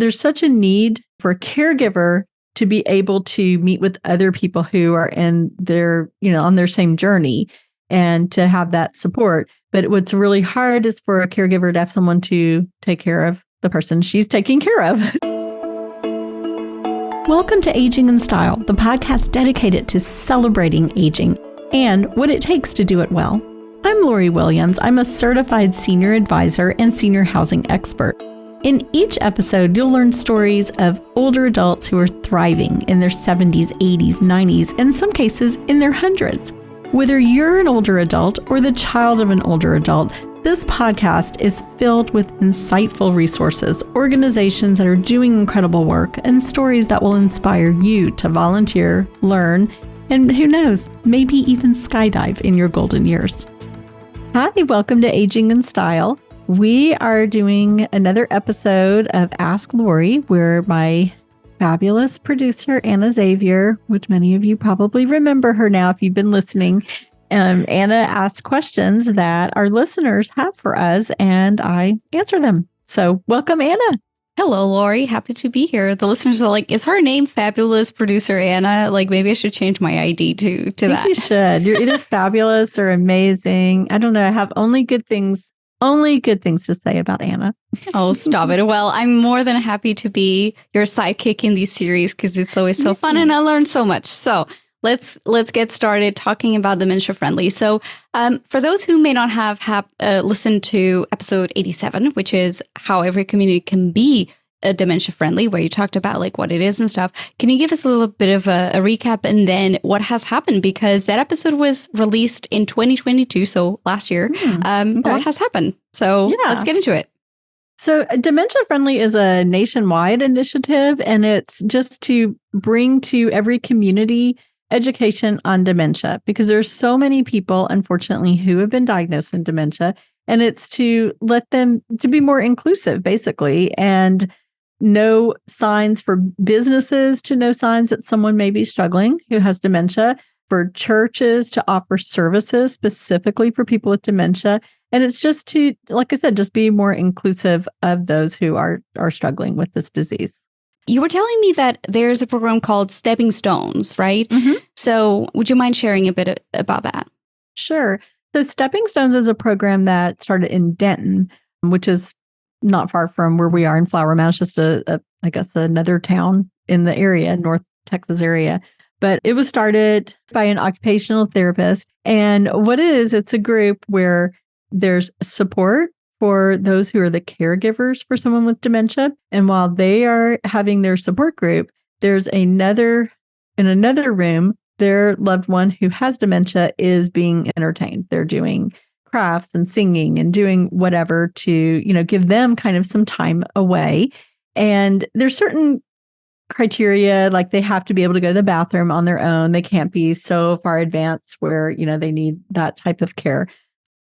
there's such a need for a caregiver to be able to meet with other people who are in their, on their same journey and to have that support. But what's really hard is for a caregiver to have someone to take care of the person she's taking care of. Welcome to Aging in Style, the podcast dedicated to celebrating aging and what it takes to do it well. I'm Lori Williams. I'm a certified senior advisor and senior housing expert. In each episode, you'll learn stories of older adults who are thriving in their 70s, 80s, 90s, and in some cases in their hundreds. Whether you're an older adult or the child of an older adult, this podcast is filled with insightful resources, organizations that are doing incredible work, and stories that will inspire you to volunteer, learn, and who knows, maybe even skydive in your golden years. Hi, welcome to Aging in Style. We are doing another episode of Ask Lori, where my fabulous producer, Anna Xavier, which many of you probably remember her now if you've been listening, Anna asks questions that our listeners have for us, and I answer them. So welcome, Anna. Hello, Lori. Happy to be here. The listeners are like, is her name Fabulous Producer Anna? Like, maybe I should change my ID to that. I think you should. You're either fabulous or amazing. I don't know. I have only good things to say about Anna. Oh, stop it. Well, I'm more than happy to be your sidekick in these series because it's always so fun and I learn so much. So let's get started talking about Dementia Friendly. So for those who may not have listened to episode 87, which is how every community can be dementia friendly, where you talked about like what it is and stuff. Can you give us a little bit of a recap and then what has happened? Because that episode was released in 2022, so last year. Okay. What has happened? So let's get into it. So Dementia Friendly is a nationwide initiative, and it's just to bring to every community education on dementia, because there's so many people, unfortunately, who have been diagnosed with dementia, and it's to let them to be more inclusive, basically, and know signs for businesses to know signs that someone may be struggling who has dementia, for churches to offer services specifically for people with dementia. And it's just to, like I said, just be more inclusive of those who are struggling with this disease. You were telling me that there's a program called Stepping Stones, right? Mm-hmm. So would you mind sharing a bit about that? Sure. So Stepping Stones is a program that started in Denton, which is not far from where we are in Flower Mound. It's just I guess another town in the area, North Texas area. But it was started by an occupational therapist. And what it is, it's a group where there's support for those who are the caregivers for someone with dementia. And while they are having their support group, there's in another room, their loved one who has dementia is being entertained. They're doing crafts and singing and doing whatever to, give them kind of some time away. And there's certain criteria, like they have to be able to go to the bathroom on their own. They can't be so far advanced where, they need that type of care.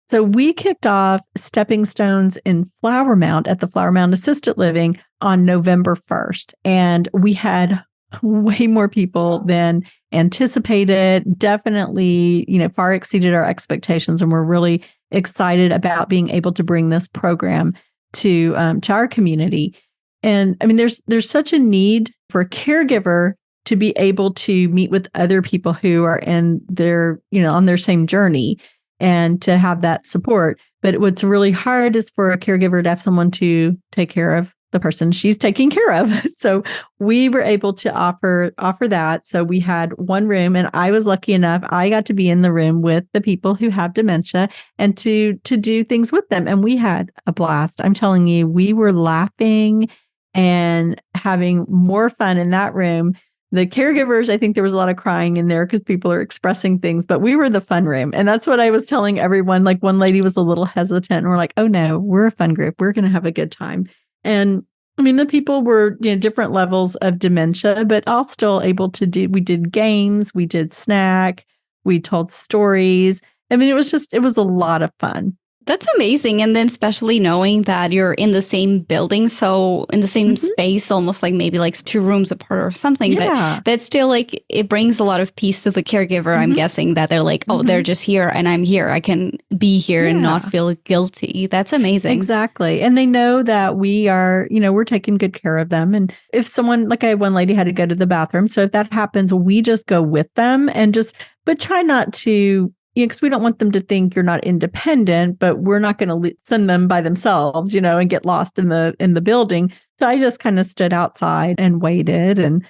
So we kicked off Stepping Stones in Flower Mound at the Flower Mound Assisted Living on November 1st. And we had way more people than anticipated, definitely, far exceeded our expectations. And we're really excited about being able to bring this program to our community. And I mean, there's such a need for a caregiver to be able to meet with other people who are in their, on their same journey and to have that support. But what's really hard is for a caregiver to have someone to take care of the person she's taking care of. So we were able to offer that. So we had one room, and I was lucky enough, I got to be in the room with the people who have dementia and to do things with them. And we had a blast. I'm telling you, we were laughing and having more fun in that room. The caregivers, I think there was a lot of crying in there because people are expressing things, but we were the fun room. And that's what I was telling everyone. Like one lady was a little hesitant and we're like, oh no, we're a fun group. We're going to have a good time. And I mean, the people were, different levels of dementia, but all still able to we did games, we did snack, we told stories. I mean, it was a lot of fun. That's amazing. And then especially knowing that you're in the same building, so in the same space, almost like maybe like 2 rooms apart or something. Yeah. But that's still like, it brings a lot of peace to the caregiver. I'm guessing that they're like, oh, they're just here and I'm here. I can be here and not feel guilty. That's amazing. Exactly. And they know that we are, we're taking good care of them. And if someone, like I had one lady had to go to the bathroom. So if that happens, we just go with them and but try not to, because we don't want them to think you're not independent, but we're not going to send them by themselves, and get lost in the building. So I just kind of stood outside and waited and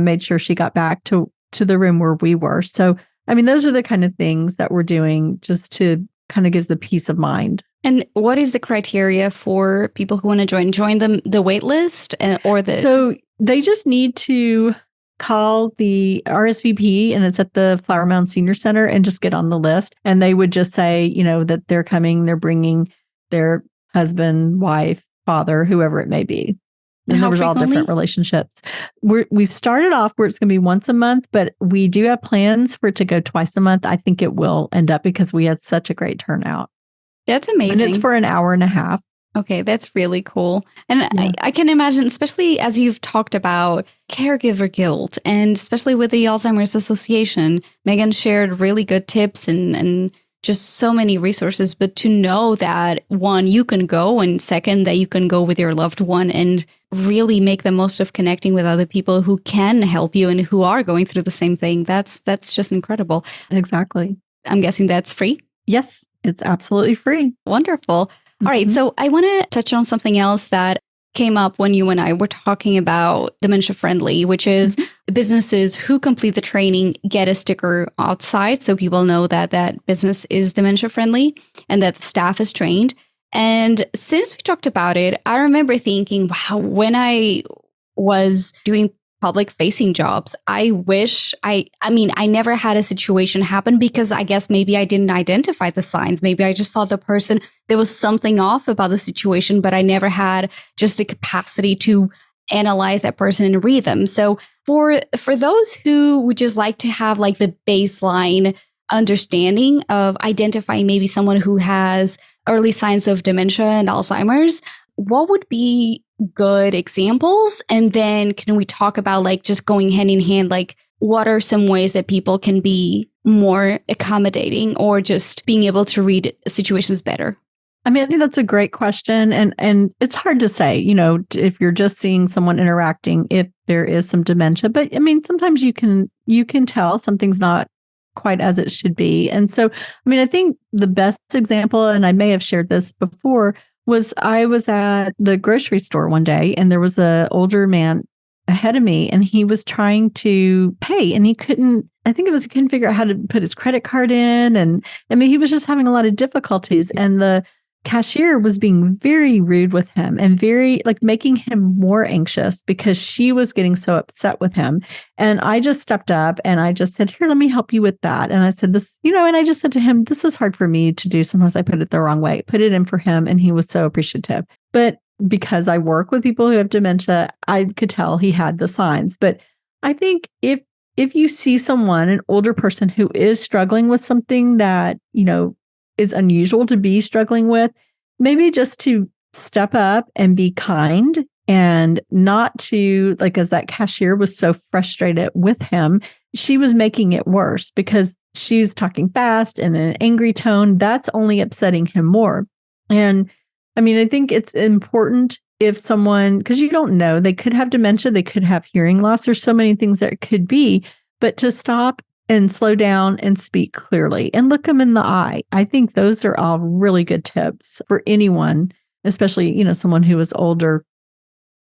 made sure she got back to the room where we were. So, I mean, those are the kind of things that we're doing just to kind of gives the peace of mind. And what is the criteria for people who want to join the wait list or the? So they just need to call the RSVP, and it's at the Flower Mound Senior Center, and just get on the list. And they would just say, that they're coming, they're bringing their husband, wife, father, whoever it may be. And there was all different relationships. We've started off where it's going to be once a month, but we do have plans for it to go twice a month. I think it will end up because we had such a great turnout. That's amazing. And it's for an hour and a half. Okay, that's really cool. And I can imagine, especially as you've talked about caregiver guilt, and especially with the Alzheimer's Association, Megan shared really good tips and just so many resources. But to know that, one, you can go, and second, that you can go with your loved one and really make the most of connecting with other people who can help you and who are going through the same thing. That's just incredible. Exactly. I'm guessing that's free? Yes, it's absolutely free. Wonderful. All right. So I want to touch on something else that came up when you and I were talking about Dementia Friendly, which is businesses who complete the training get a sticker outside so people know that that business is Dementia Friendly and that the staff is trained. And since we talked about it, I remember thinking, wow, when I was doing public facing jobs, I wish I never had a situation happen because I guess maybe I didn't identify the signs. Maybe I just thought there was something off about the situation, but I never had just a capacity to analyze that person and read them. So for those who would just like to have like the baseline understanding of identifying maybe someone who has early signs of dementia and Alzheimer's, what would be good examples? And then can we talk about like just going hand in hand, like what are some ways that people can be more accommodating or just being able to read situations better? I mean, I think that's a great question. And it's hard to say, if you're just seeing someone interacting, if there is some dementia, but I mean, sometimes you can tell something's not quite as it should be. And so, I mean, I think the best example, and I may have shared this before, was I was at the grocery store one day and there was an older man ahead of me and he was trying to pay and he couldn't figure out how to put his credit card in. And I mean, he was just having a lot of difficulties, and the cashier was being very rude with him and very making him more anxious because she was getting so upset with him. And I just stepped up and I just said, here, let me help you with that. And I said this, and I just said to him, this is hard for me to do. Sometimes I put it the wrong way, put it in for him. And he was so appreciative. But because I work with people who have dementia, I could tell he had the signs. But I think if you see someone, an older person who is struggling with something that, is unusual to be struggling with, maybe just to step up and be kind and not to, as that cashier was so frustrated with him, she was making it worse because she's talking fast and in an angry tone. That's only upsetting him more. And I mean, I think it's important if someone, because you don't know, they could have dementia, they could have hearing loss. There's so many things that it could be, but to stop and slow down and speak clearly and look them in the eye. I think those are all really good tips for anyone, especially, someone who is older.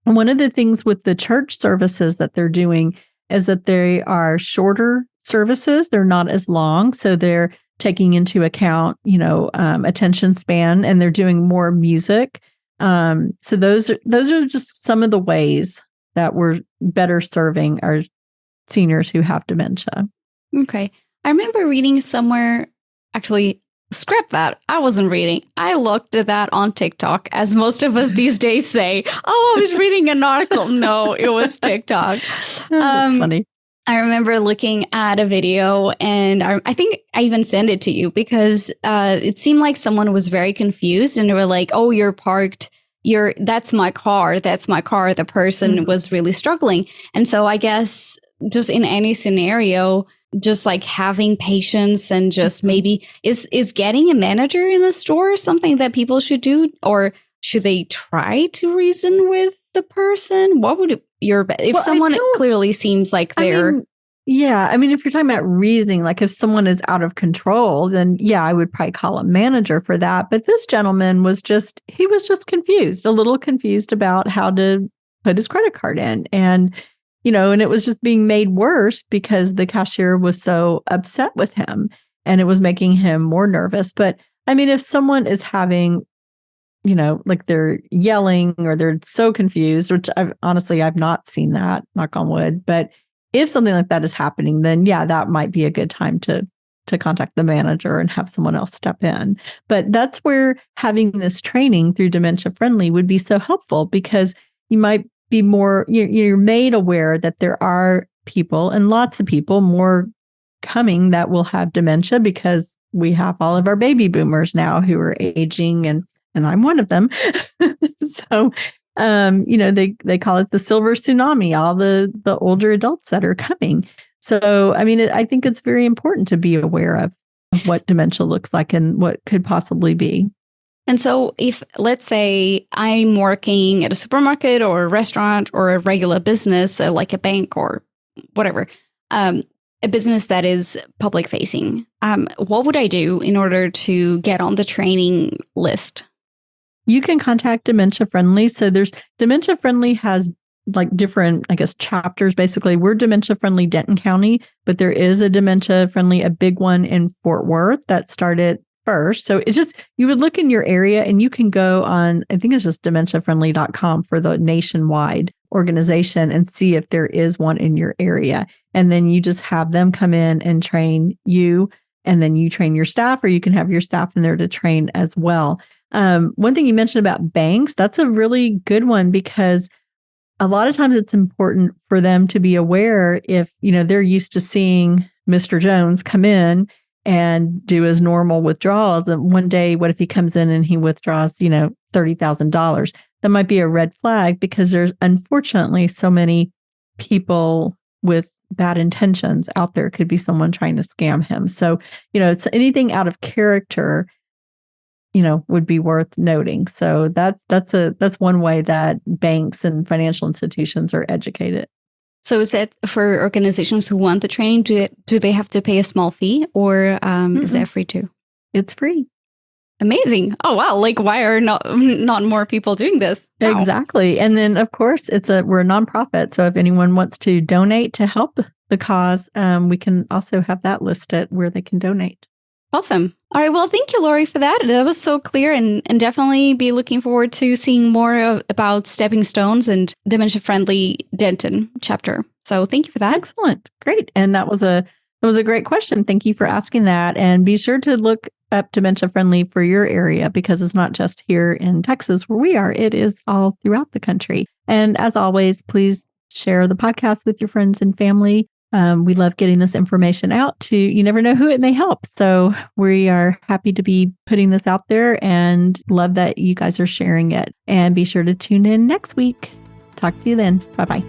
And one of the things with the church services that they're doing is that they are shorter services. They're not as long. So they're taking into account, attention span, and they're doing more music. So those are just some of the ways that we're better serving our seniors who have dementia. Okay. I remember reading somewhere, actually, scrap that. I wasn't reading. I looked at that on TikTok, as most of us these days say, oh, I was reading an article. No, it was TikTok. That's funny. I remember looking at a video, and I think I even sent it to you because it seemed like someone was very confused, and they were like, "Oh, you're parked. That's my car. That's my car." The person was really struggling, and so I guess just in any scenario, just like having patience and just maybe is getting a manager in a store something that people should do, or should they try to reason with the person? What would if someone clearly seems like they're... I mean, if you're talking about reasoning, like if someone is out of control, then yeah, I would probably call a manager for that. But this gentleman was just confused, a little confused about how to put his credit card in. And, and it was just being made worse because the cashier was so upset with him and it was making him more nervous. But I mean, if someone is having, like they're yelling or they're so confused, which I've not seen that, knock on wood, but if something like that is happening, then yeah, that might be a good time to contact the manager and have someone else step in. But that's where having this training through Dementia Friendly would be so helpful, because you might be more, you're made aware that there are people, and lots of people more coming, that will have dementia, because we have all of our baby boomers now who are aging, and I'm one of them. So they call it the silver tsunami, all the older adults that are coming. So, I mean, I think it's very important to be aware of what dementia looks like and what could possibly be. And so if, let's say, I'm working at a supermarket or a restaurant or a regular business, like a bank or whatever, a business that is public facing, what would I do in order to get on the training list? You can contact Dementia Friendly. So Dementia Friendly has like different, I guess, chapters. Basically, we're Dementia Friendly Denton County, but there is a Dementia Friendly, a big one in Fort Worth that started first. So it's just, you would look in your area and you can go on, I think it's just dementiafriendly.com for the nationwide organization, and see if there is one in your area. And then you just have them come in and train you, and then you train your staff, or you can have your staff in there to train as well. One thing you mentioned about banks, that's a really good one, because a lot of times it's important for them to be aware if, they're used to seeing Mr. Jones come in and do his normal withdrawal. Then one day, what if he comes in and he withdraws, $30,000? That might be a red flag, because there's unfortunately so many people with bad intentions out there. It could be someone trying to scam him. So, it's anything out of character, would be worth noting. So that's one way that banks and financial institutions are educated. So is that for organizations who want the training? Do they have to pay a small fee, or is that free too? It's free. Amazing. Oh, wow. Like, why are not more people doing this? Wow. Exactly. And then, of course, we're a nonprofit. So if anyone wants to donate to help the cause, we can also have that listed where they can donate. Awesome. All right. Well, thank you, Lori, for that. That was so clear, and definitely be looking forward to seeing more about Stepping Stones and Dementia Friendly Denton chapter. So thank you for that. Excellent. Great. And that was a great question. Thank you for asking that. And be sure to look up Dementia Friendly for your area, because it's not just here in Texas where we are. It is all throughout the country. And as always, please share the podcast with your friends and family. We love getting this information out to, you never know who it may help. So we are happy to be putting this out there, and love that you guys are sharing it. And be sure to tune in next week. Talk to you then. Bye-bye.